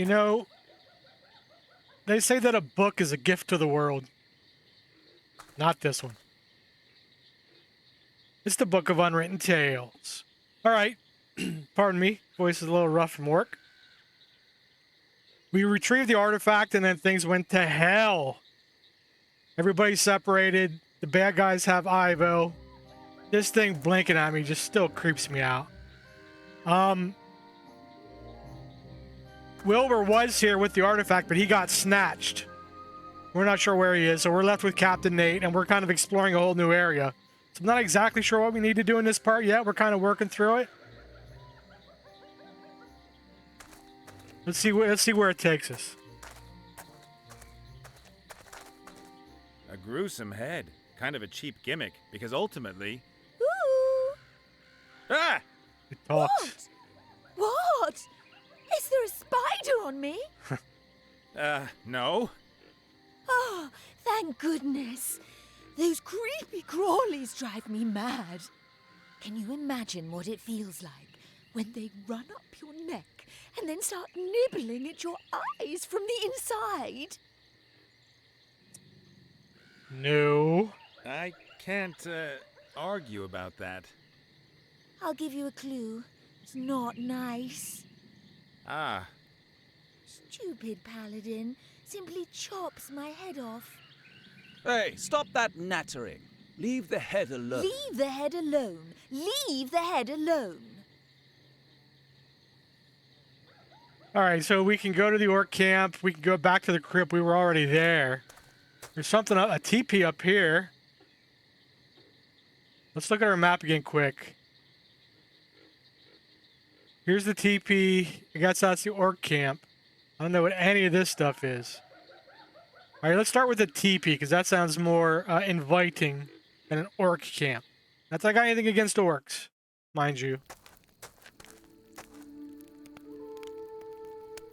You know, they say that a book is a gift to the world. Not this one. It's the Book of Unwritten Tales. All right. Pardon me. Voice is a little rough from work. We retrieved the artifact and then things went to hell. Everybody separated. The bad guys have Ivo. This thing blinking at me just still creeps me out. Wilbur was here with the artifact, but he got snatched. We're not sure where he is, so we're left with Captain Nate, and we're kind of exploring a whole new area. So I'm not exactly sure what we need to do in this part yet. We're kind of working through it. Let's see where it takes us. A gruesome head. Kind of a cheap gimmick, because ultimately... Ooh! Ah! It talks. What? Is there a spider on me? No. Oh, thank goodness. Those creepy crawlies drive me mad. Can you imagine what it feels like when they run up your neck and then start nibbling at your eyes from the inside? No. I can't, argue about that. I'll give you a clue. It's not nice. Ah. Stupid paladin simply chops my head off. Hey, stop that nattering. Leave the head alone. Leave the head alone. Leave the head alone. All right, so we can go to the Orc Camp. We can go back to the Crypt. We were already there. There's something, a teepee up here. Let's look at our map again quick. Here's the teepee. I guess that's the Orc Camp. I don't know what any of this stuff is. All right, let's start with the teepee, because that sounds more inviting than an Orc Camp. Not that I got anything against orcs, mind you.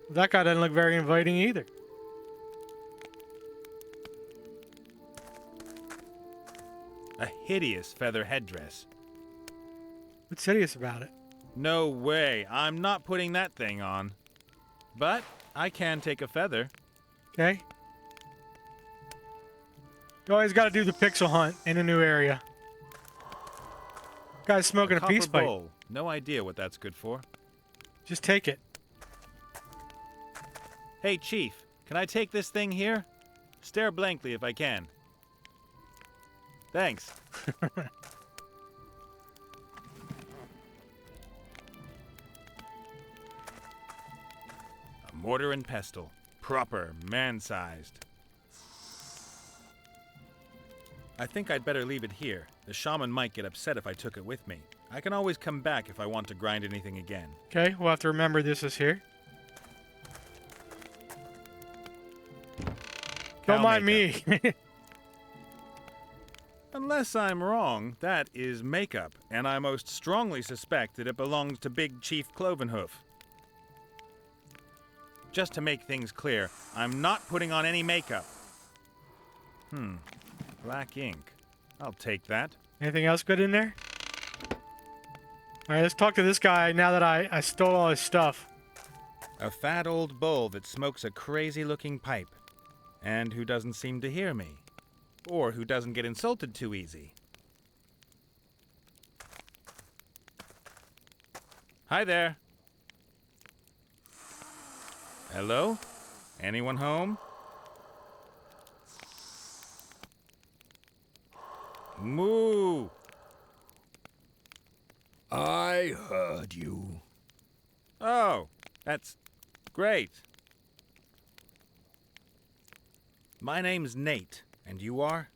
That guy doesn't look very inviting either. A hideous feather headdress. What's hideous about it? No way. I'm not putting that thing on. But I can take a feather. Okay. You always got to do the pixel hunt in a new area. Guy's smoking a copper peace pipe. bowl. No idea what that's good for. Just take it. Hey, Chief, can I take this thing here? Stare blankly if I can. Thanks. A mortar and pestle. Proper, man-sized. I think I'd better leave it here. The shaman might get upset if I took it with me. I can always come back if I want to grind anything again. Okay, we'll have to remember this is here. Don't mind me. Unless I'm wrong, that is makeup, and I most strongly suspect that it belongs to Big Chief Clovenhoof. Just to make things clear, I'm not putting on any makeup. Black ink. I'll take that. Anything else good in there? All right, let's talk to this guy now that I stole all his stuff. A fat old bull that smokes a crazy-looking pipe, and who doesn't seem to hear me. Or who doesn't get insulted too easy. Hi there. Hello? Anyone home? Moo! I heard you. Oh, that's great. My name's Nate, and you are?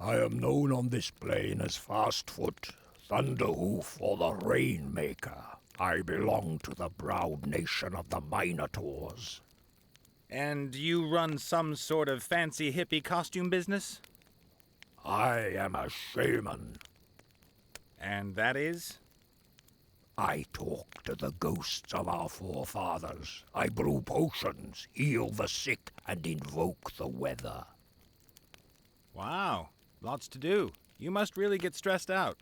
I am known on this plane as Fastfoot, Thunderhoof, or the Rainmaker. I belong to the proud nation of the Minotaurs. And you run some sort of fancy hippie costume business? I am a shaman. And that is? I talk to the ghosts of our forefathers. I brew potions, heal the sick, and invoke the weather. Wow, lots to do. You must really get stressed out.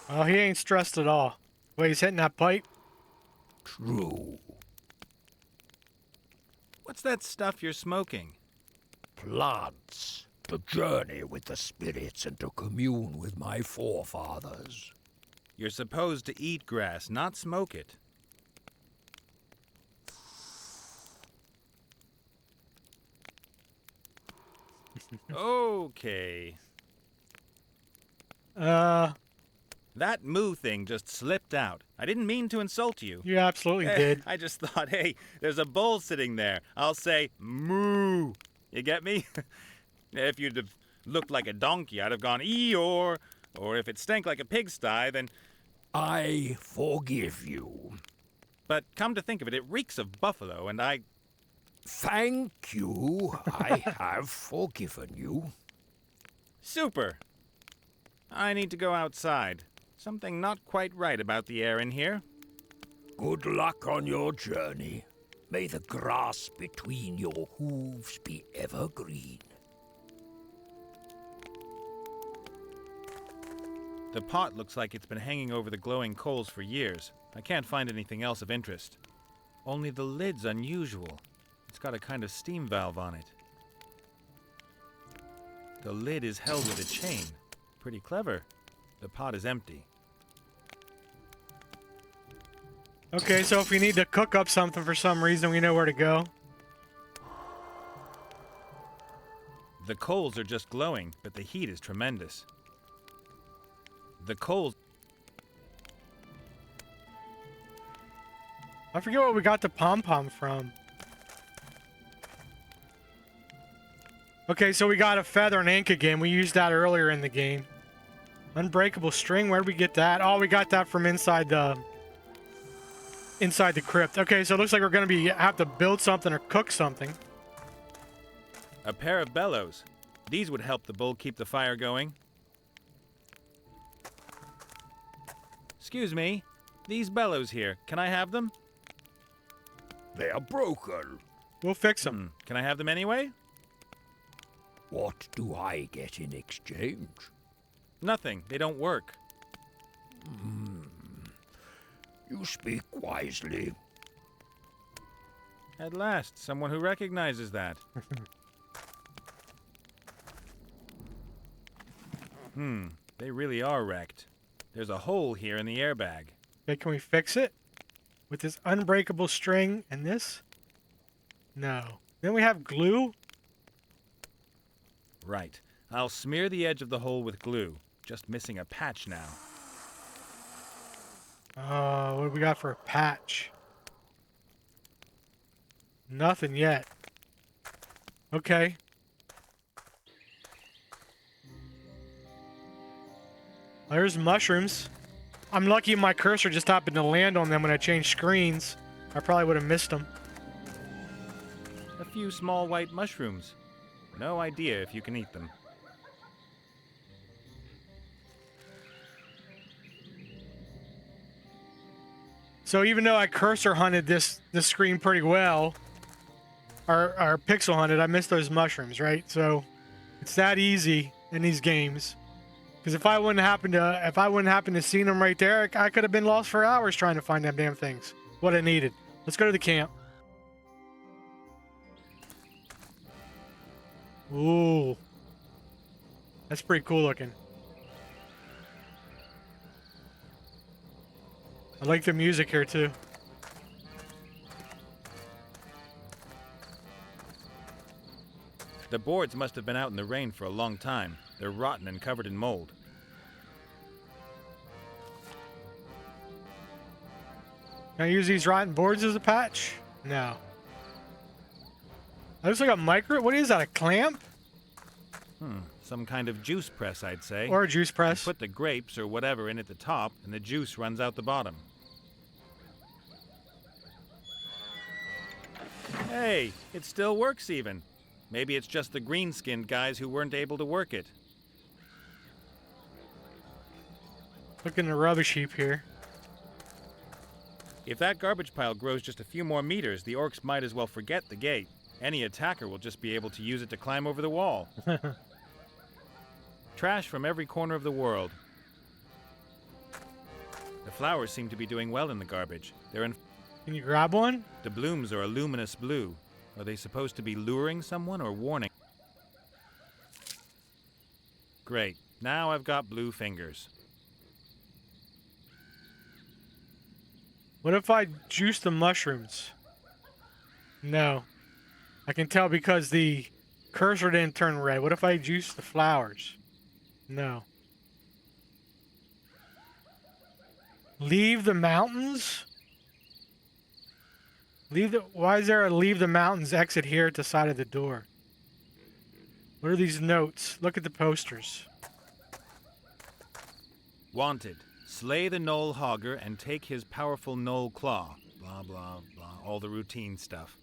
Oh, he ain't stressed at all. Wait, he's hitting that pipe? True. What's that stuff you're smoking? Plants. To journey with the spirits and to commune with my forefathers. You're supposed to eat grass, not smoke it. Okay. That moo thing just slipped out. I didn't mean to insult you. You absolutely did. I just thought, hey, there's a bull sitting there. I'll say moo. You get me? If you'd have looked like a donkey, I'd have gone Eeyore. Or if it stank like a pigsty, then... I forgive you. But come to think of it, it reeks of buffalo, and I... Thank you. I have forgiven you. Super. I need to go outside. Something not quite right about the air in here. Good luck on your journey. May the grass between your hooves be evergreen. The pot looks like it's been hanging over the glowing coals for years. I can't find anything else of interest. Only the lid's unusual. It's got a kind of steam valve on it. The lid is held with a chain. Pretty clever. The pot is empty. Okay, so if we need to cook up something for some reason, we know where to go. The coals are just glowing, but the heat is tremendous. The coals... I forget what we got the pom-pom from. Okay, so we got a feather and ink again. We used that earlier in the game. Unbreakable string, where did we get that? Oh, we got that from inside the crypt. Okay, so it looks like we're gonna have to build something or cook something. A pair of bellows. These would help the bull keep the fire going. Excuse me. These bellows here, can I have them? They are broken. We'll fix them. Can I have them anyway? What do I get in exchange? Nothing. They don't work. You speak wisely. At last, someone who recognizes that. They really are wrecked. There's a hole here in the airbag. Okay, can we fix it? With this unbreakable string and this? No. Then we have glue? Right. I'll smear the edge of the hole with glue. Just missing a patch now. What do we got for a patch? Nothing yet. Okay. There's mushrooms. I'm lucky my cursor just happened to land on them when I changed screens. I probably would have missed them. A few small white mushrooms. No idea if you can eat them. So even though I cursor hunted this screen pretty well, or pixel hunted, I missed those mushrooms, right? So it's that easy in these games. Because if I wouldn't happen to see them right there, I could have been lost for hours trying to find them damn things. What I needed. Let's go to the camp. Ooh, that's pretty cool looking. I like the music here too. The boards must have been out in the rain for a long time. They're rotten and covered in mold. Can I use these rotten boards as a patch? No. That looks like a micro. What is that? A clamp? Some kind of juice press, I'd say. Or a juice You press? put the grapes or whatever in at the top, and the juice runs out the bottom. Hey, it still works even. Maybe it's just the green-skinned guys who weren't able to work it. Look in the rubbish heap here. If that garbage pile grows just a few more meters, the orcs might as well forget the gate. Any attacker will just be able to use it to climb over the wall. Trash from every corner of the world. The flowers seem to be doing well in the garbage. They're in... Can you grab one? The blooms are a luminous blue. Are they supposed to be luring someone or warning? Great. Now I've got blue fingers. What if I juice the mushrooms? No. I can tell because the cursor didn't turn red. What if I juice the flowers? No. Leave the mountains? Why is there a leave the mountains exit here at the side of the door? What are these notes? Look at the posters. Wanted. Slay the Knoll Hogger and take his powerful Knoll Claw. Blah, blah, blah. All the routine stuff.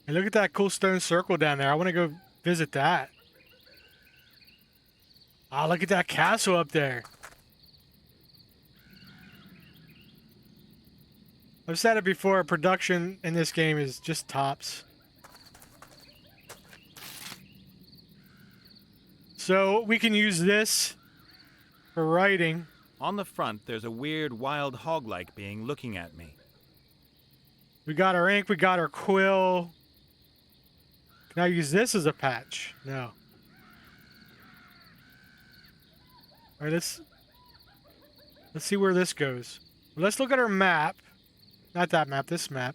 Hey, look at that cool stone circle down there. I want to go visit that. Ah, look at that castle up there. I've said it before, production in this game is just tops. So we can use this for writing. On the front, there's a weird wild hog-like being looking at me. We got our ink, we got our quill. Can I use this as a patch? No. Alright, let's see where this goes. Let's look at our map. Not that map, this map.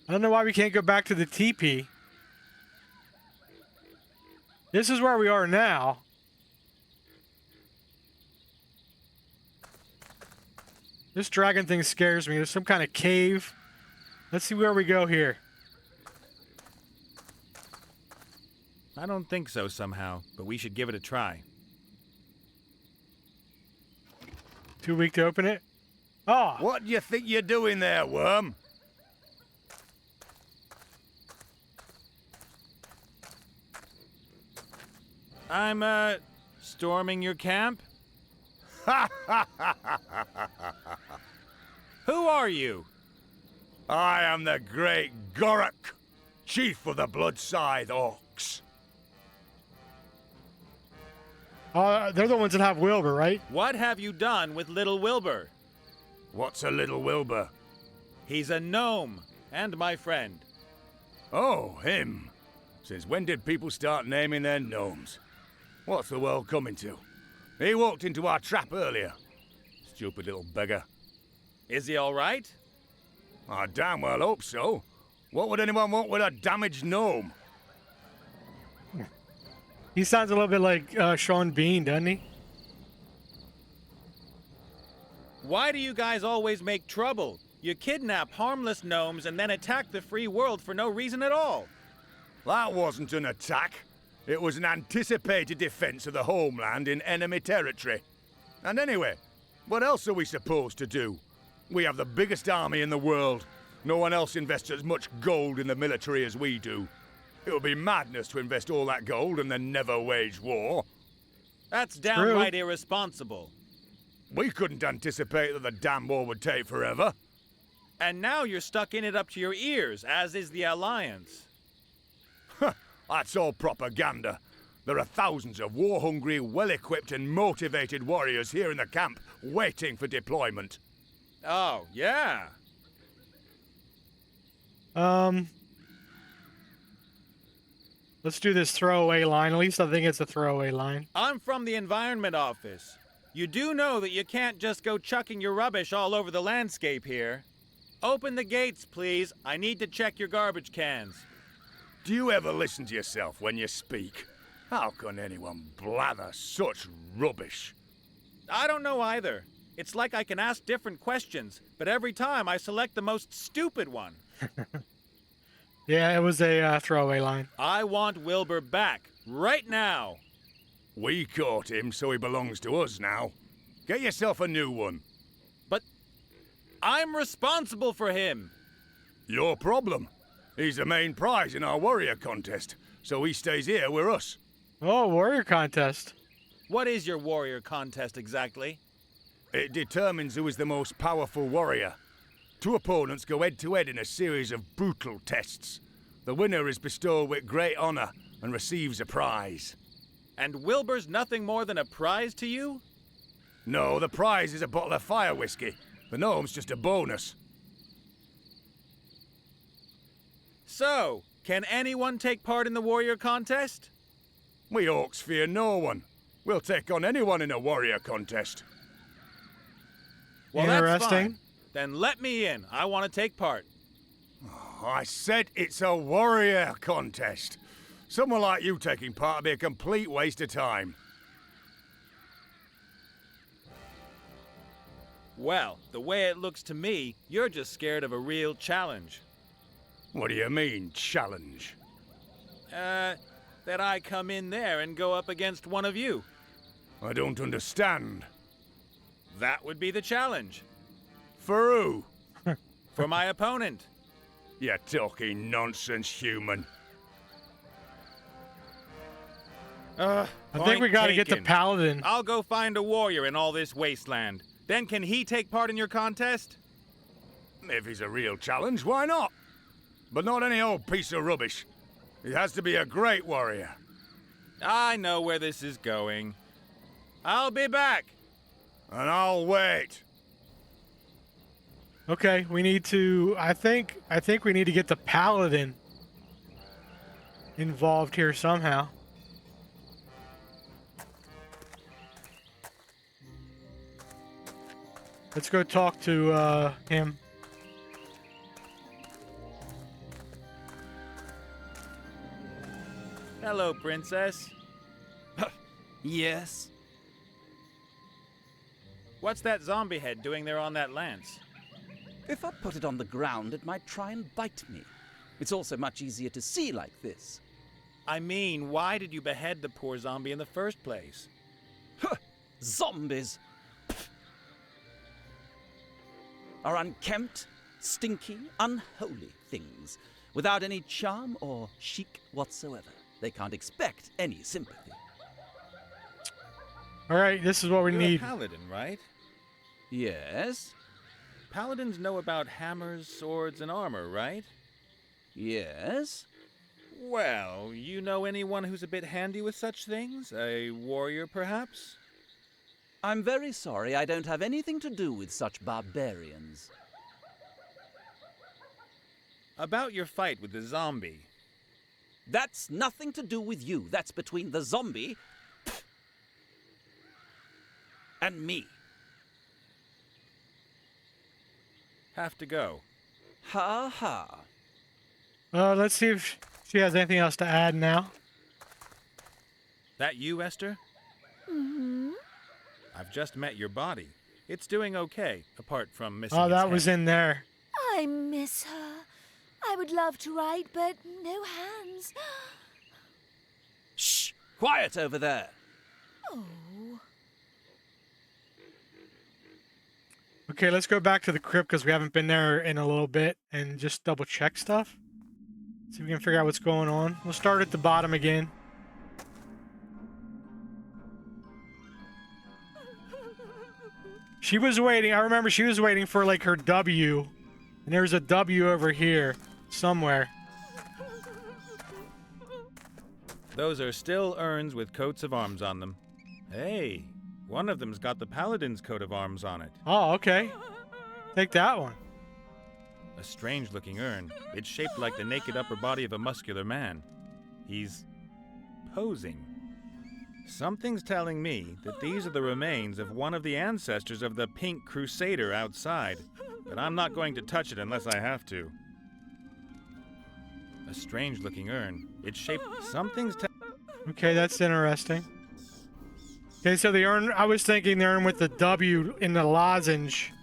I don't know why we can't go back to the teepee. This is where we are now. This dragon thing scares me. There's some kind of cave. Let's see where we go here. I don't think so somehow, but we should give it a try. Too weak to open it? Oh! What do you think you're doing there, worm? I'm, storming your camp? Who are you? I am the great Gorok, chief of the Bloodscythe Orcs. They're the ones that have Wilbur, right? What have you done with little Wilbur? What's a little Wilbur? He's a gnome, and my friend. Oh, him. Since when did people start naming their gnomes? What's the world coming to? He walked into our trap earlier. Stupid little beggar. Is he all right? I damn well hope so. What would anyone want with a damaged gnome? He sounds a little bit like Sean Bean, doesn't he? Why do you guys always make trouble? You kidnap harmless gnomes and then attack the free world for no reason at all. That wasn't an attack. It was an anticipated defense of the homeland in enemy territory. And anyway, what else are we supposed to do? We have the biggest army in the world. No one else invests as much gold in the military as we do. It would be madness to invest all that gold and then never wage war. That's downright irresponsible. We couldn't anticipate that the damn war would take forever. And now you're stuck in it up to your ears, as is the Alliance. That's all propaganda. There are thousands of war-hungry, well-equipped and motivated warriors here in the camp, waiting for deployment. Oh, yeah. Let's do this throwaway line. At least I think it's a throwaway line. I'm from the Environment Office. You do know that you can't just go chucking your rubbish all over the landscape here. Open the gates, please. I need to check your garbage cans. Do you ever listen to yourself when you speak? How can anyone blather such rubbish? I don't know either. It's like I can ask different questions, but every time I select the most stupid one. Yeah, it was a throwaway line. I want Wilbur back, right now. We caught him, so he belongs to us now. Get yourself a new one. But I'm responsible for him. Your problem. He's the main prize in our warrior contest, so he stays here with us. Oh, warrior contest. What is your warrior contest exactly? It determines who is the most powerful warrior. Two opponents go head-to-head in a series of brutal tests. The winner is bestowed with great honor and receives a prize. And Wilbur's nothing more than a prize to you? No, the prize is a bottle of fire whiskey. The gnome's just a bonus. So, can anyone take part in the warrior contest? We orcs fear no one. We'll take on anyone in a warrior contest. Well, that's Interesting. fine. Then let me in. I want to take part. I said it's a warrior contest. Someone like you taking part would be a complete waste of time. Well, the way it looks to me, you're just scared of a real challenge. What do you mean, challenge? That I come in there and go up against one of you. I don't understand. That would be the challenge. For who? For my opponent. You're talking nonsense, human. I think we gotta get the paladin. I'll go find a warrior in all this wasteland. Then can he take part in your contest? If he's a real challenge, why not? But not any old piece of rubbish. He has to be a great warrior. I know where this is going. I'll be back. And I'll wait. Okay, we need to. I think we need to get the paladin involved here somehow. Let's go talk to him. Hello, princess. Yes? What's that zombie head doing there on that lance? If I put it on the ground, it might try and bite me. It's also much easier to see like this. I mean, why did you behead the poor zombie in the first place? Zombies are unkempt, stinky, unholy things, without any charm or chic whatsoever. They can't expect any sympathy. All right, this is what we You're need. a paladin, right? Yes? Paladins know about hammers, swords, and armor, right? Yes? Well, you know anyone who's a bit handy with such things? A warrior, perhaps? I'm very sorry I don't have anything to do with such barbarians. About your fight with the zombie. That's nothing to do with you. That's between the zombie and me. Have to go. Ha ha. Let's see if she has anything else to add now. That you, Esther? Mm-hmm. I've just met your body. It's doing okay, apart from missing Oh, its that was head. in there. I miss her. I would love to write, but no hands. Shh! Quiet over there. Oh. Okay, let's go back to the crypt because we haven't been there in a little bit and just double check stuff. See if we can figure out what's going on. We'll start at the bottom again. She was waiting. I remember she was waiting for like her W. And there's a W over here somewhere. Those are still urns with coats of arms on them. Hey, one of them's got the paladin's coat of arms on it. Oh, okay. Take that one. A strange-looking urn. It's shaped like the naked upper body of a muscular man. He's posing. Something's telling me that these are the remains of one of the ancestors of the Pink Crusader outside, but I'm not going to touch it unless I have to. A strange-looking urn. It's shaped... Okay, that's interesting. Okay, so the urn, I was thinking the urn with the W in the lozenge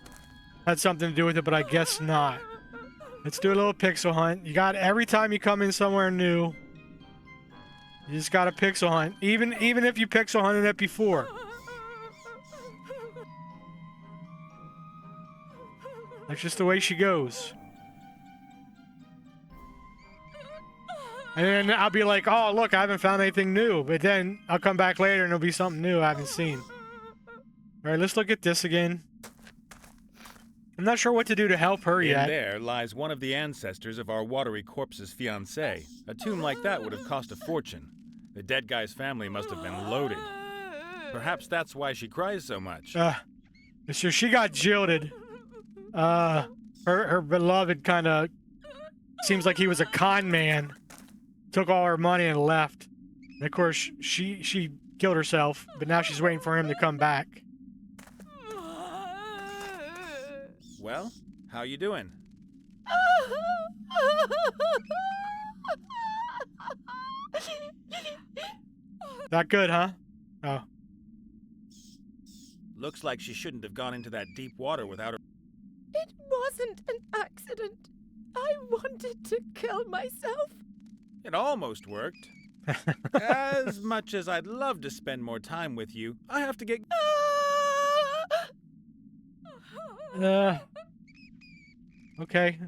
had something to do with it, but I guess not. Let's do a little pixel hunt. You got every time you come in somewhere new, you just got a pixel hunt, even if you pixel hunted it before. That's just the way she goes. And then I'll be like, oh, look, I haven't found anything new. But then I'll come back later and it'll be something new I haven't seen. All right, let's look at this again. I'm not sure what to do to help her In yet. there lies one of the ancestors of our watery corpse's fiancée. A tomb like that would have cost a fortune. The dead guy's family must have been loaded. Perhaps that's why she cries so much. So she got jilted. Her beloved kind of seems like he was a con man. Took all her money and left. And of course, she killed herself, but now she's waiting for him to come back. Well, how you doing? Not good, huh? Oh. Looks like she shouldn't have gone into that deep water without her. It wasn't an accident. I wanted to kill myself. It almost worked. As much as I'd love to spend more time with you, I have to get... Okay.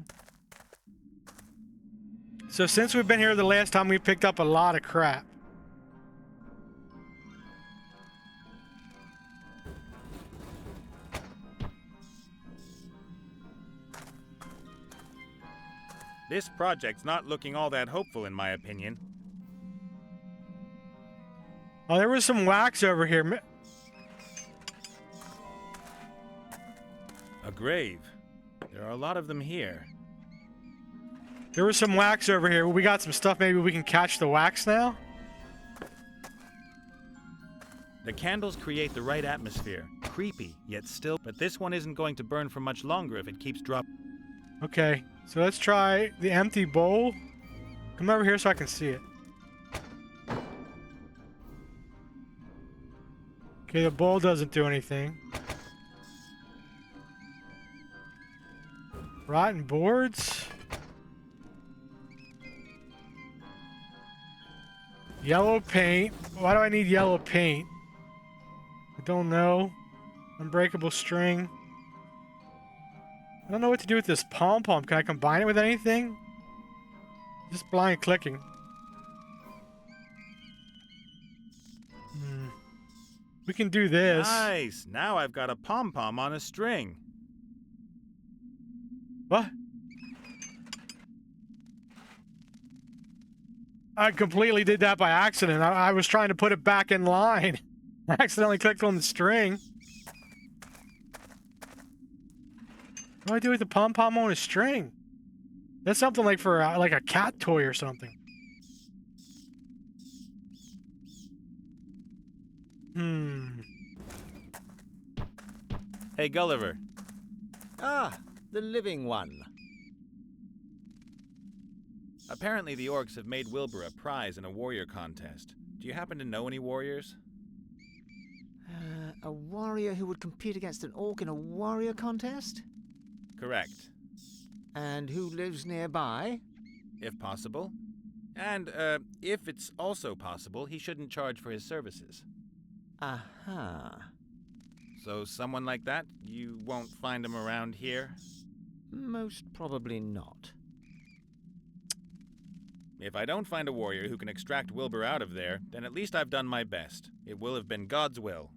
So since we've been here the last time, we picked up a lot of crap. This project's not looking all that hopeful, in my opinion. Oh, there was some wax over here. A grave. There are a lot of them here. There was some wax over here. We got some stuff. Maybe we can catch the wax now? The candles create the right atmosphere. Creepy, yet still. But this one isn't going to burn for much longer if it keeps dropping. Okay, so let's try the empty bowl. Come over here so I can see it. Okay, the bowl doesn't do anything. Rotten boards. Yellow paint. Why do I need yellow paint? I don't know. Unbreakable string. I don't know what to do with this pom-pom. Can I combine it with anything? Just blind clicking. We can do this. Nice! Now I've got a pom-pom on a string. What? I completely did that by accident. I was trying to put it back in line. I accidentally clicked on the string. What do I do with the pom-pom on a string? That's something like for like a cat toy or something. Hey, Gulliver. Ah, the living one. Apparently the orcs have made Wilbur a prize in a warrior contest. Do you happen to know any warriors? A warrior who would compete against an orc in a warrior contest? Correct. And who lives nearby? If possible. And, if it's also possible, he shouldn't charge for his services. Aha. So someone like that, you won't find him around here? Most probably not. If I don't find a warrior who can extract Wilbur out of there, then at least I've done my best. It will have been God's will.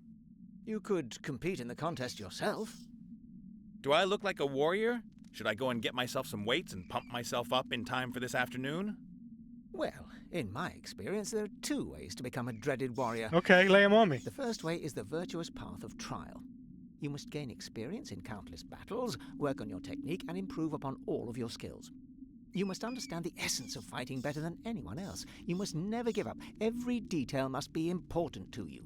You could compete in the contest yourself. Do I look like a warrior? Should I go and get myself some weights and pump myself up in time for this afternoon? Well, in my experience, there are two ways to become a dreaded warrior. Okay, lay him on me. The first way is the virtuous path of trial. You must gain experience in countless battles, work on your technique, and improve upon all of your skills. You must understand the essence of fighting better than anyone else. You must never give up. Every detail must be important to you.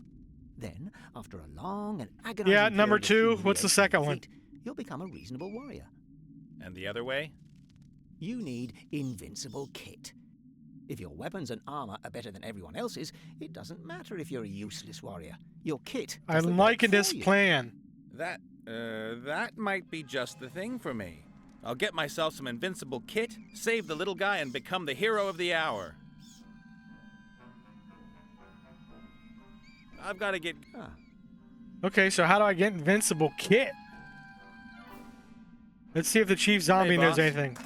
Then, after a long and agonizing Yeah, number period of 2. What's the humiliating second one? defeat, you'll become a reasonable warrior. And the other way? You need invincible kit. If your weapons and armor are better than everyone else's, it doesn't matter if you're a useless warrior. Your kit does the I'm work liking for this you. plan. That might be just the thing for me. I'll get myself some invincible kit, save the little guy, and become the hero of the hour. I've got to get... Okay, so how do I get invincible kit? Let's see if the chief zombie Hey, knows boss. anything.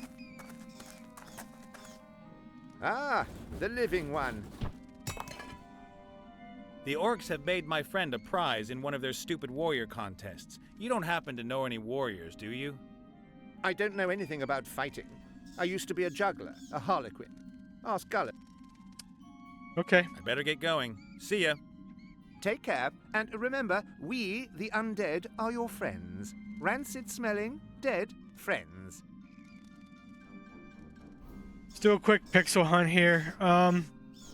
Ah, the living one. The orcs have made my friend a prize in one of their stupid warrior contests. You don't happen to know any warriors, do you? I don't know anything about fighting. I used to be a juggler, a harlequin. Ask Gulliver. Okay. I better get going. See ya. Take care, and remember, we, the undead, are your friends. Rancid-smelling, dead friends. Let's do a quick pixel hunt here.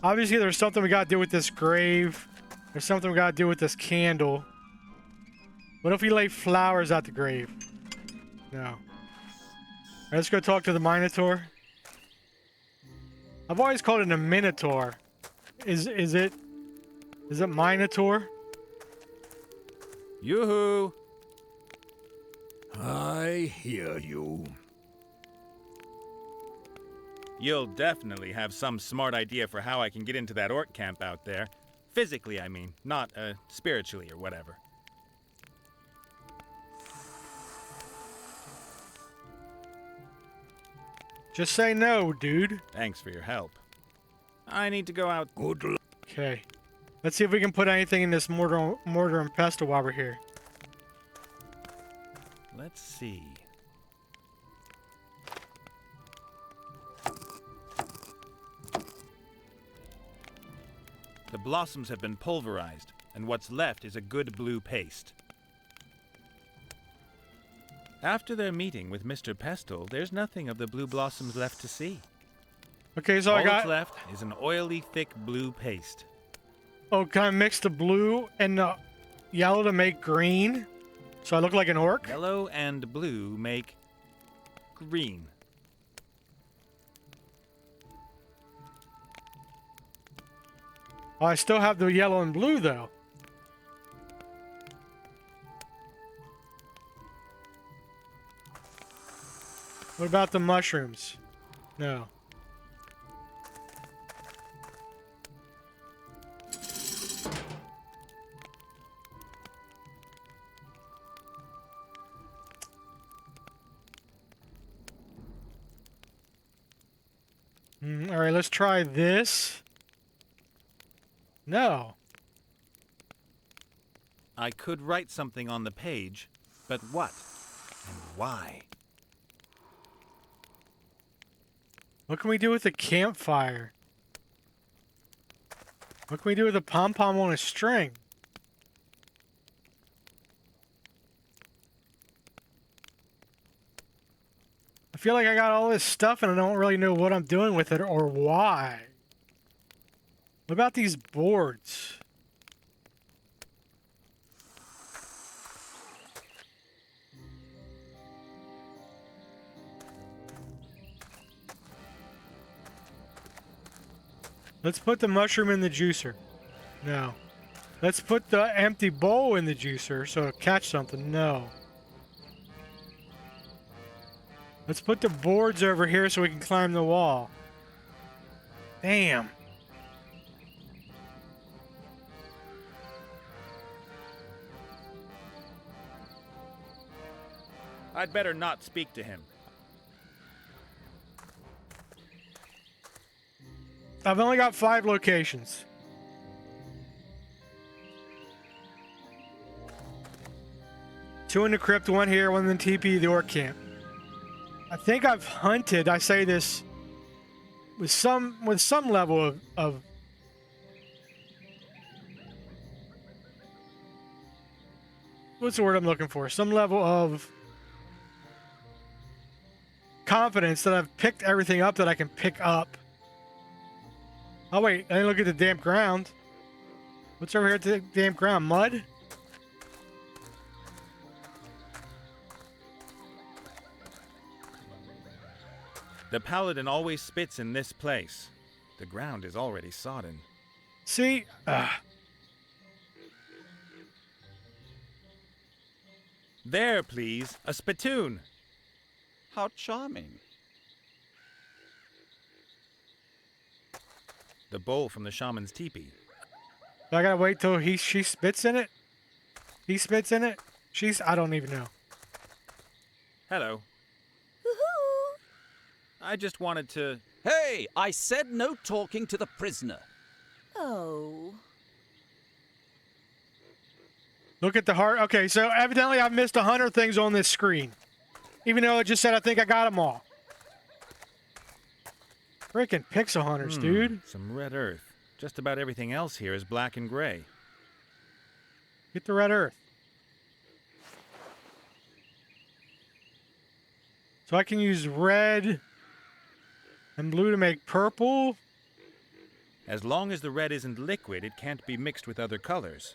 Obviously there's something we gotta do with this grave. There's something we gotta do with this candle. What if we lay flowers at the grave? No. Alright, let's go talk to the Minotaur. I've always called it a Minotaur. Is it Minotaur? Yoo-hoo! I hear you. You'll definitely have some smart idea for how I can get into that orc camp out there. Physically, I mean, not spiritually or whatever. Just say no, dude. Thanks for your help. I need to go out. Good luck. Okay. Let's see if we can put anything in this mortar and pestle while we're here. Let's see. The blossoms have been pulverized, and what's left is a good blue paste. After their meeting with Mr. Pestle, there's nothing of the blue blossoms left to see. Okay, so All I got... that's left is an oily, thick blue paste. Oh, can I mix the blue and the yellow to make green? So I look like an orc? Yellow and blue make green. Oh, I still have the yellow and blue, though. What about the mushrooms? No. All right, let's try this. No. I could write something on the page, but what? And why? What can we do with a campfire? What can we do with a pom-pom on a string? I feel like I got all this stuff and I don't really know what I'm doing with it or why. What about these boards? Let's put the mushroom in the juicer. No. Let's put the empty bowl in the juicer so it'll catch something. No. Let's put the boards over here so we can climb the wall. Damn. I'd better not speak to him. I've only got 5 locations. Two in the crypt, 1 here, 1 in the TP, the Orc Camp. I think I've hunted, I say this with some level of what's the word I'm looking for? Some level of confidence that I've picked everything up that I can pick up. Oh wait, I didn't look at the damp ground. What's over here at the damp ground? Mud? The paladin always spits in this place. The ground is already sodden. See? There, please, a spittoon. How charming. The bowl from the shaman's teepee. I gotta wait till she spits in it? He spits in it? I don't even know. Hello. Woohoo! I just wanted to... Hey, I said no talking to the prisoner. Oh. Look at the heart. Okay, so evidently I've missed 100 things on this screen. Even though it just said I think I got them all. Freaking pixel hunters, dude. Some red earth. Just about everything else here is black and gray. Get the red earth. So I can use red and blue to make purple. As long as the red isn't liquid, it can't be mixed with other colors.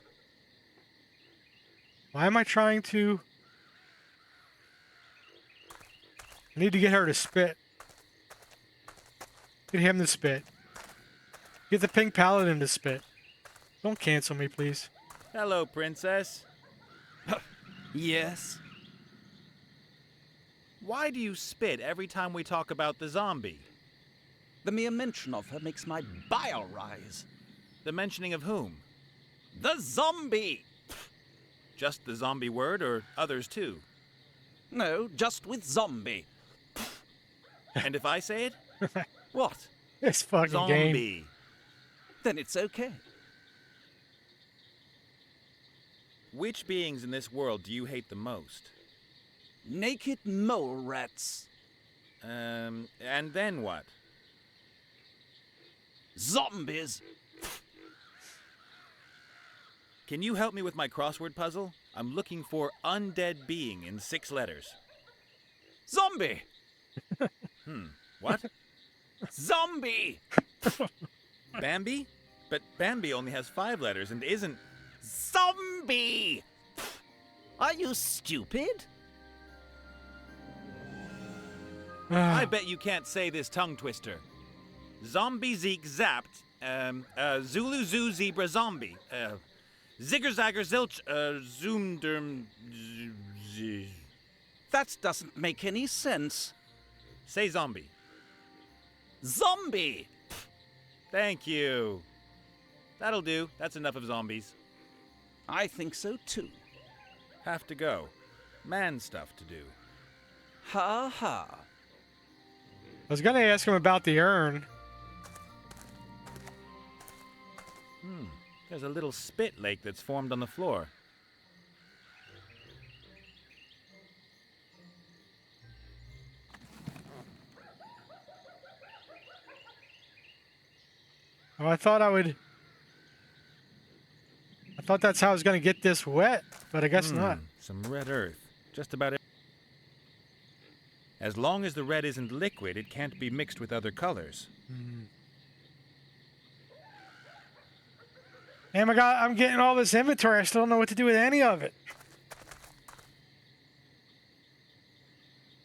Why am I trying to... I need to get her to spit. Get him to spit. Get the pink paladin to spit. Don't cancel me, please. Hello, princess. Yes? Why do you spit every time we talk about the zombie? The mere mention of her makes my bile rise. The mentioning of whom? The zombie! Just the zombie word, or others too? No, just with zombie. And if I say it? What? This fucking Zombie. game. Then it's okay. Which beings in this world do you hate the most? Naked mole rats. And then what? Zombies. Can you help me with my crossword puzzle? I'm looking for undead being in 6 letters. Zombie! What? Zombie! Bambi? But Bambi only has 5 letters and isn't... Zombie! Are you stupid? I bet you can't say this tongue twister. Zombie Zeke zapped. Zulu Zoo Zebra Zombie. Zigger Zagger Zilch. Zoomderm. That doesn't make any sense. Say zombie. Zombie! Thank you. That'll do. That's enough of zombies. I think so too. Have to go. Man stuff to do. Ha ha. I was gonna ask him about the urn. There's a little spit lake that's formed on the floor. Oh, I thought that's how I was gonna get this wet, but I guess not. Some red earth. Just about it. As long as the red isn't liquid, it can't be mixed with other colors. Damn, I'm getting all this inventory. I still don't know what to do with any of it.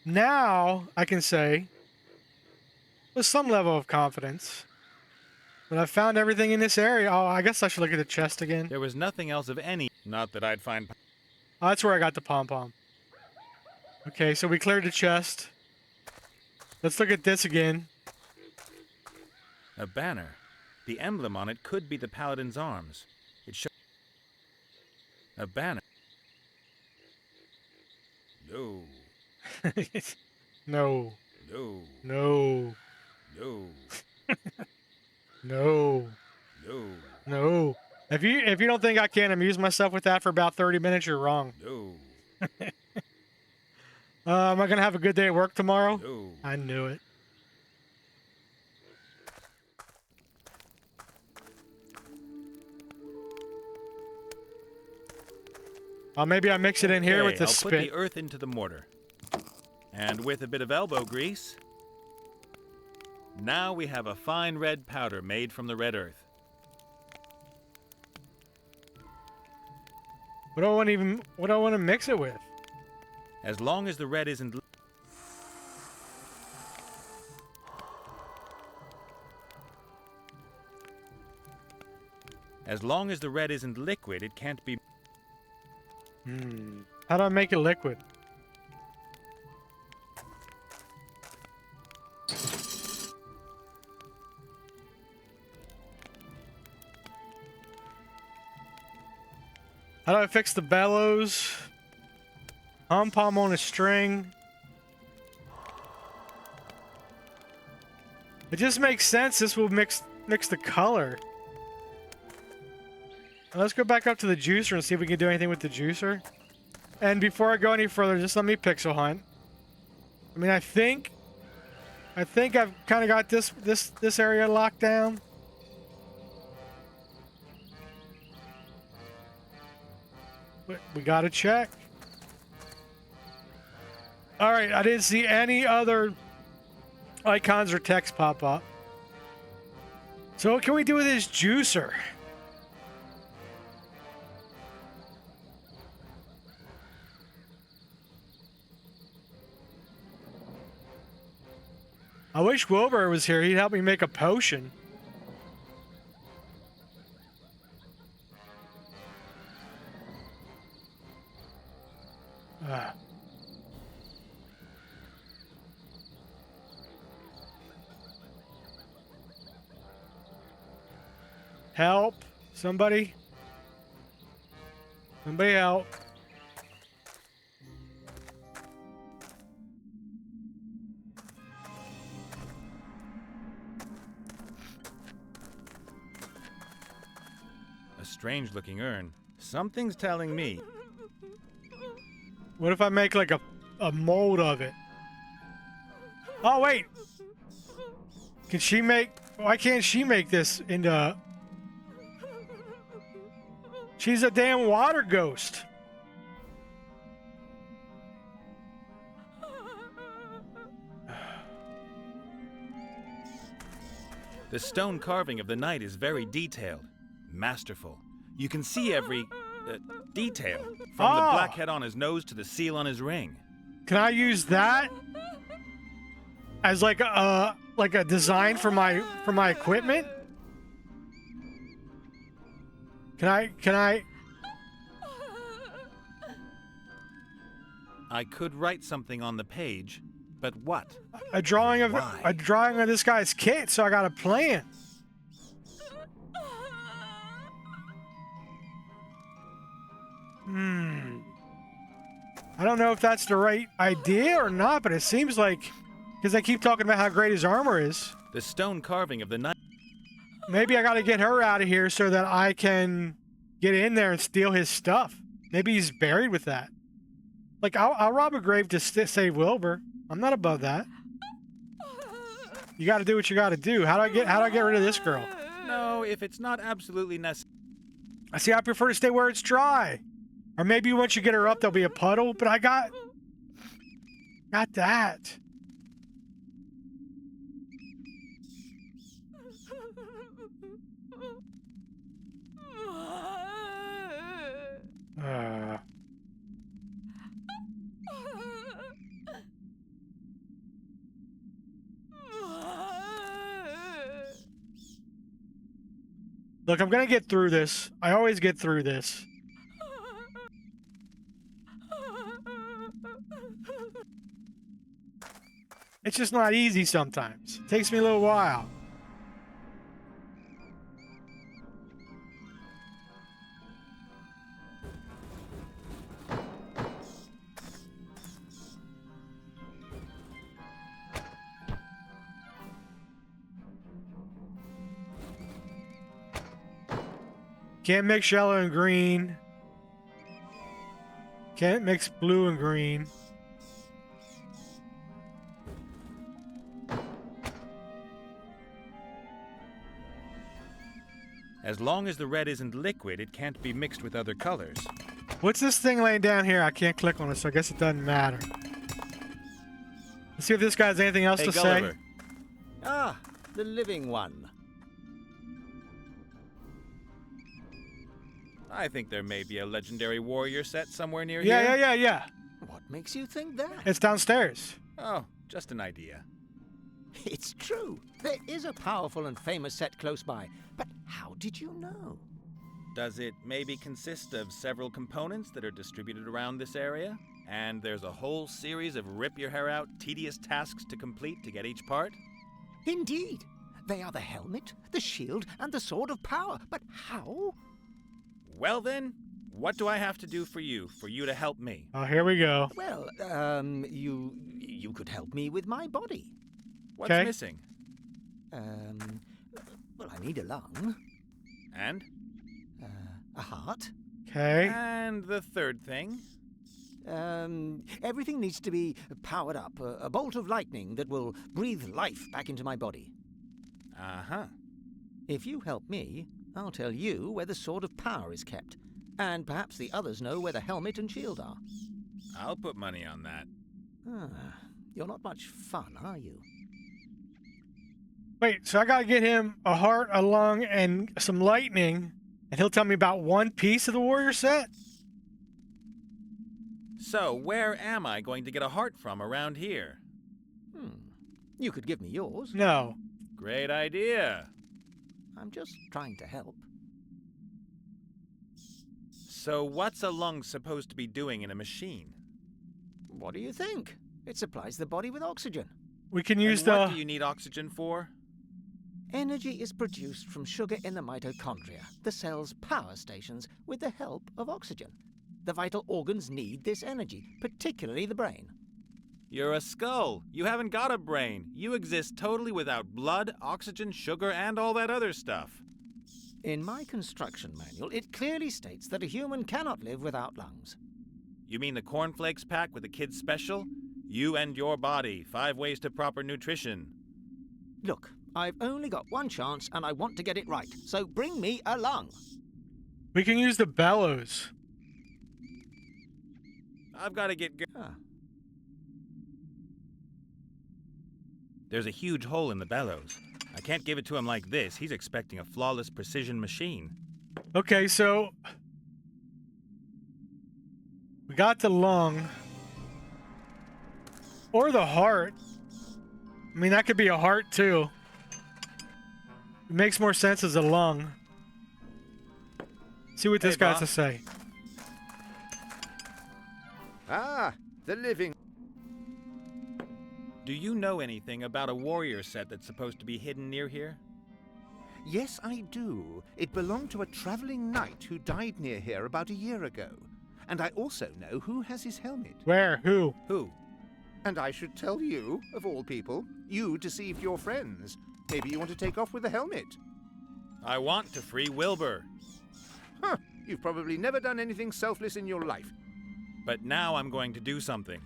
Now, I can say, with some level of confidence, that I've found everything in this area. Oh, I guess I should look at the chest again. There was nothing else of any. Not that I'd find. Oh, that's where I got the pom-pom. Okay, so we cleared the chest. Let's look at this again. A banner. The emblem on it could be the paladin's arms. It shows a banner. No. No. No. No. No. No. No. No. If you don't think I can amuse myself with that for about 30 minutes, you're wrong. No. Am I gonna have a good day at work tomorrow? No. I knew it. Maybe I mix it in here with Okay, the I'll spit. put the earth into the mortar. And with a bit of elbow grease, now we have a fine red powder made from the red earth. What do I want to mix it with? As long as the red isn't... As long as the red isn't liquid, it can't be... How do I make it liquid? How do I fix the bellows? Pom-pom on a string. It just makes sense. This will mix the color. Let's go back up to the juicer and see if we can do anything with the juicer. And before I go any further, just let me pixel hunt. I mean, I think I've kind of got this area locked down. We gotta check. All right, I didn't see any other icons or text pop up. So what can we do with this juicer? I wish Wilbur was here. He'd help me make a potion. Help. Somebody. Somebody help. A strange-looking urn. Something's telling me. What if I make like a mold of it? Oh, wait. Can she make... Why can't she make this into... She's a damn water ghost. The stone carving of the knight is very detailed. Masterful. You can see every detail, from the black head on his nose to the seal on his ring. Can I use that as like a design for my equipment? Can I? I could write something on the page, but what? A drawing of Why? this guy's kit, so I got a plan. I don't know if that's the right idea or not, but it seems like, because I keep talking about how great his armor is. The stone carving of the knight. Maybe I got to get her out of here so that I can get in there and steal his stuff. Maybe he's buried with that. Like, I'll rob a grave to save Wilbur. I'm not above that. You got to do what you got to do. How do I get rid of this girl? No, if it's not absolutely necessary. I see. I prefer to stay where it's dry. Or maybe once you get her up, there'll be a puddle. But I got that. Look, I'm gonna get through this. I always get through this. It's just not easy sometimes. It takes me a little while. Can't mix yellow and green. Can't mix blue and green. As long as the red isn't liquid, it can't be mixed with other colors. What's this thing laying down here? I can't click on it, so I guess it doesn't matter. Let's see if this guy has anything else to Gulliver. say. Ah, the living one. I think there may be a legendary warrior set somewhere near Yeah, here. yeah. What makes you think that? It's downstairs. Oh, just an idea. It's true. There is a powerful and famous set close by. But how did you know? Does it maybe consist of several components that are distributed around this area? And there's a whole series of rip-your-hair-out, tedious tasks to complete to get each part? Indeed. They are the helmet, the shield, and the sword of power. But how? Well then, what do I have to do for you to help me? Oh, here we go. Well, you could help me with my body. What's Okay. missing? Well, I need a lung, And? a heart. Okay. And the third thing? Everything needs to be powered up. A bolt of lightning that will breathe life back into my body. Uh-huh. If you help me, I'll tell you where the Sword of Power is kept. And perhaps the others know where the helmet and shield are. I'll put money on that. You're not much fun, are you? Wait, so I gotta get him a heart, a lung, and some lightning, and he'll tell me about one piece of the warrior set? So, where am I going to get a heart from around here? You could give me yours. No. Great idea. I'm just trying to help. So, what's a lung supposed to be doing in a machine? What do you think? It supplies the body with oxygen. We can use And what the... do you need oxygen for? Energy is produced from sugar in the mitochondria, the cell's power stations, with the help of oxygen. The vital organs need this energy, particularly the brain. You're a skull. You haven't got a brain. You exist totally without blood, oxygen, sugar, and all that other stuff. In my construction manual, it clearly states that a human cannot live without lungs. You mean the cornflakes pack with the kids' special? You and your body, 5 ways to proper nutrition. Look, I've only got one chance and I want to get it right, so bring me a lung. We can use the bellows. I've got to get... There's a huge hole in the bellows. I can't give it to him like this. He's expecting a flawless precision machine. Okay, so... we got the lung. Or the heart. I mean, that could be a heart, too. It makes more sense as a lung. See what this guy has to say. Ah, the living. Do you know anything about a warrior set that's supposed to be hidden near here? Yes, I do. It belonged to a traveling knight who died near here about a year ago. And I also know who has his helmet. Where? Who? Who? And I should tell you, of all people. You deceived your friends. Maybe you want to take off with the helmet. I want to free Wilbur. Huh, you've probably never done anything selfless in your life. But now I'm going to do something.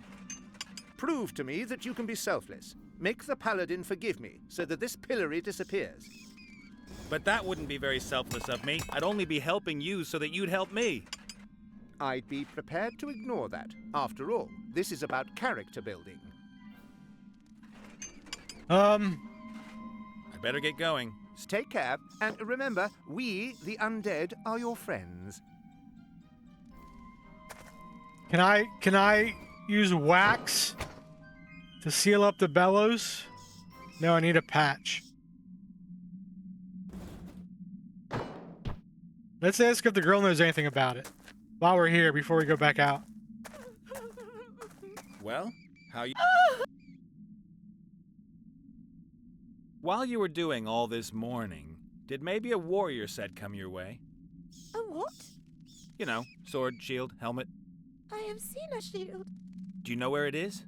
Prove to me that you can be selfless. Make the paladin forgive me, so that this pillory disappears. But that wouldn't be very selfless of me. I'd only be helping you so that you'd help me. I'd be prepared to ignore that. After all, this is about character building. I better get going. Take care, and remember, we, the undead, are your friends. Can I use wax to seal up the bellows? No, I need a patch. Let's ask if the girl knows anything about it while we're here before we go back out. Well, how you... While you were doing all this mourning, did maybe a warrior set come your way? A what? You know, sword, shield, helmet. I have seen a shield. Do you know where it is?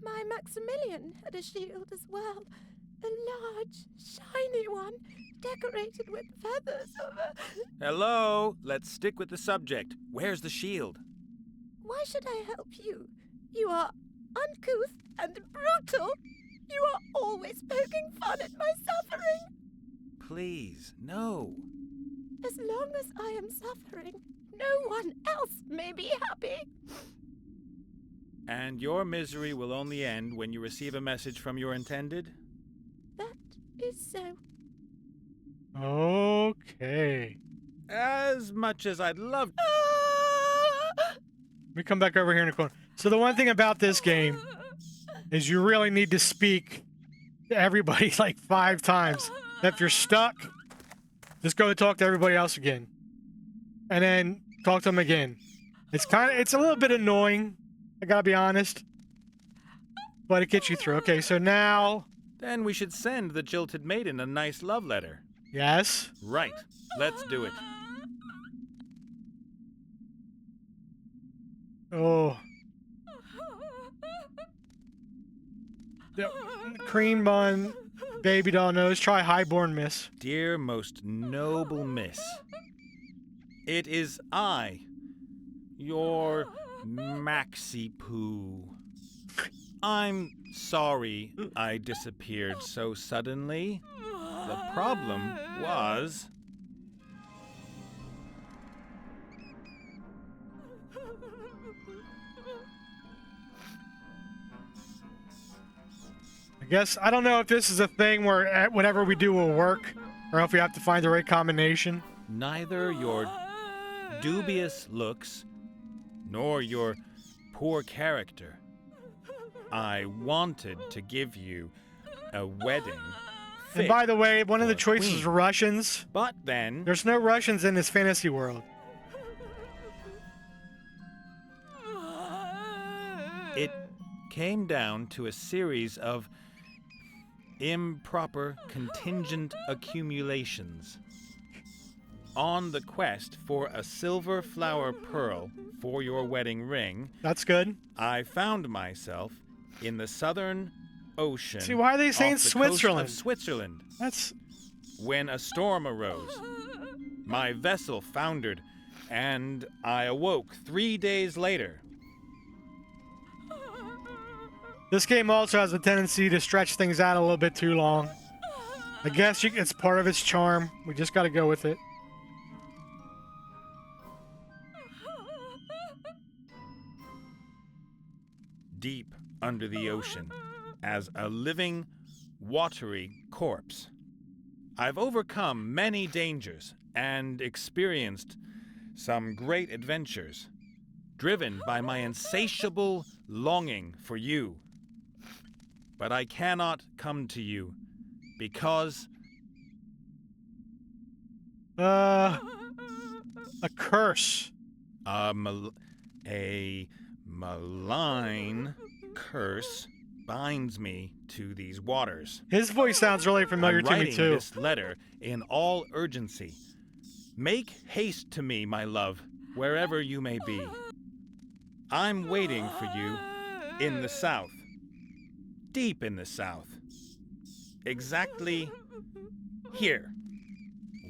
My Maximilian had a shield as well. A large, shiny one, decorated with feathers of a... Hello? Let's stick with the subject. Where's the shield? Why should I help you? You are uncouth and brutal. You are always poking fun at my suffering. Please, no. As long as I am suffering, no one else may be happy. And your misery will only end when you receive a message from your intended? That is so. Okay. As much as I'd love... Let me come back over here in the corner. So the one thing about this game is you really need to speak to everybody like 5 times. If you're stuck, just go and talk to everybody else again. And then talk to them again. It's a little bit annoying, I gotta be honest. But it gets you through. Okay, so now... Then we should send the jilted maiden a nice love letter. Yes? Right. Let's do it. Oh. The cream bun, baby doll nose. Try highborn miss. Dear most noble miss, it is I, your Maxi Poo. I'm sorry I disappeared so suddenly. The problem was... Guess I don't know if this is a thing where whenever we do will work, or if we have to find the right combination. Neither your dubious looks nor your poor character. I wanted to give you a wedding. And by the way, one of the for a choices is queen. Russians. But then, There's no Russians in this fantasy world. it came down to a series of improper contingent accumulations. On the quest for a silver flower pearl for your wedding ring, That's good. I found myself in the southern ocean. See, why are they saying off the Switzerland? Coast of Switzerland. That's When a storm arose, my vessel foundered, and I awoke 3 days later. this game also has a tendency to stretch things out a little bit too long. I guess it's part of its charm. We just got to go with it. Deep under the ocean, as a living, watery corpse. I've overcome many dangers and experienced some great adventures, driven by my insatiable longing for you. But I cannot come to you because A curse. a malign curse binds me to these waters. His voice sounds really familiar I'm to me writing too. this letter in all urgency. Make haste to me, my love, wherever you may be. I'm waiting for you in the south, deep in the south. Exactly here.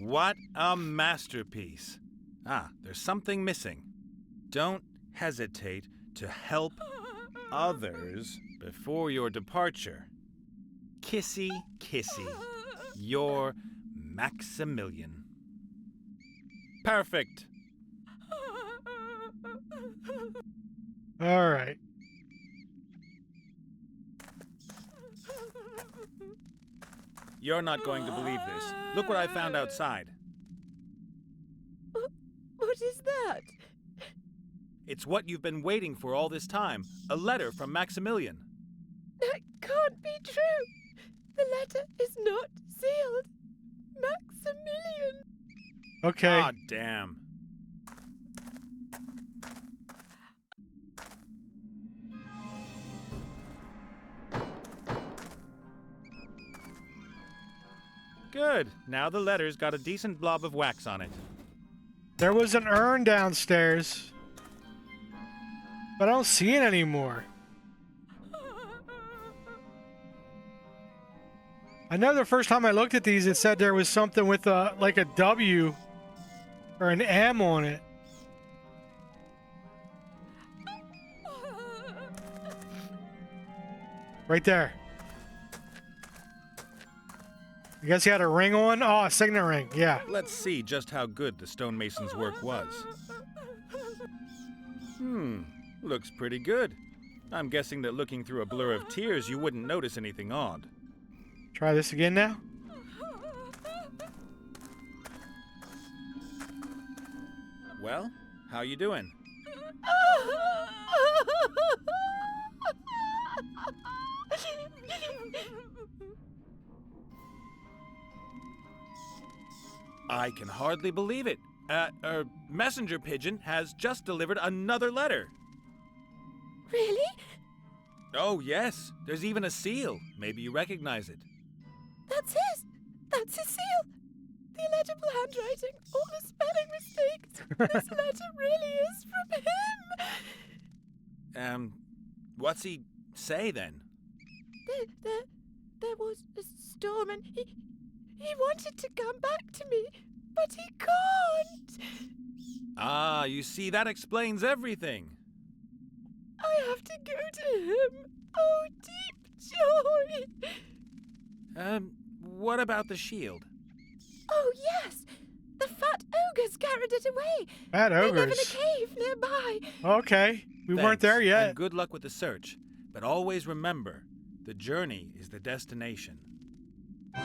What a masterpiece. Ah, there's something missing. Don't hesitate to help others before your departure. Kissy, kissy, your Maximilian. Perfect. All right. You're not going to believe this. Look what I found outside. What is that? It's what you've been waiting for all this time. A letter from Maximilian. That can't be true. The letter is not sealed. Maximilian. Okay. Ah, damn. Good. Now the letter's got a decent blob of wax on it. There was an urn downstairs, but I don't see it anymore. I know the first time I looked at these, it said there was something with like a W or an M on it. Right there. I guess he had a ring on. Oh, a signet ring. Yeah. Let's see just how good the stonemason's work was. Looks pretty good. I'm guessing that looking through a blur of tears, you wouldn't notice anything odd. Try this again now. Well, how you doing? I can hardly believe it. A messenger pigeon has just delivered another letter. Really? Oh, yes. There's even a seal. Maybe you recognize it. That's his. That's his seal. The illegible handwriting, all the spelling mistakes. This letter really is from him. What's he say then? There was a storm and he wanted to come back to me, but he can't. Ah, you see, that explains everything. I have to go to him. Oh, deep joy. What about the shield? Oh, yes. The fat ogres carried it away. Fat They live in a ogres. cave nearby. Okay. We weren't Thanks, there yet. And good luck with the search. But always remember, The journey is the destination. We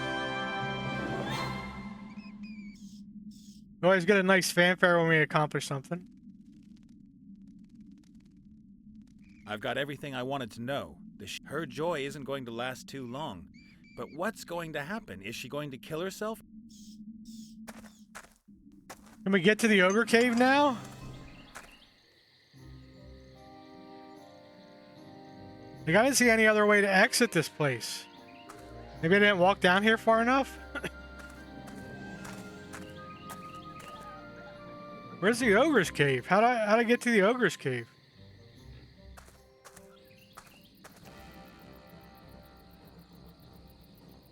always get a nice fanfare when we accomplish something. I've got everything I wanted to know. Her joy isn't going to last too long. But what's going to happen? Is she going to kill herself? Can we get to the ogre cave now? Like, I didn't see any other way to exit this place. Maybe I didn't walk down here far enough? Where's the ogre's cave? How'd I get to the ogre's cave?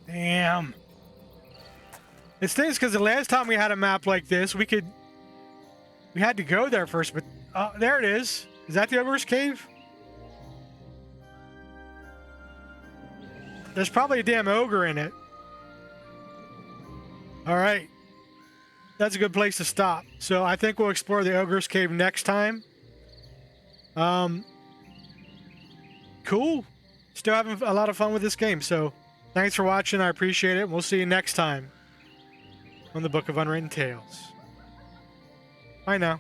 Damn. It stinks because the last time we had a map like this, we had to go there first, but there it is. Is that the ogre's cave? There's probably a damn ogre in it. All right. That's a good place to stop. So I think we'll explore the ogre's cave next time. Cool. Still having a lot of fun with this game. So thanks for watching. I appreciate it. We'll see you next time on the Book of Unwritten Tales. Bye now.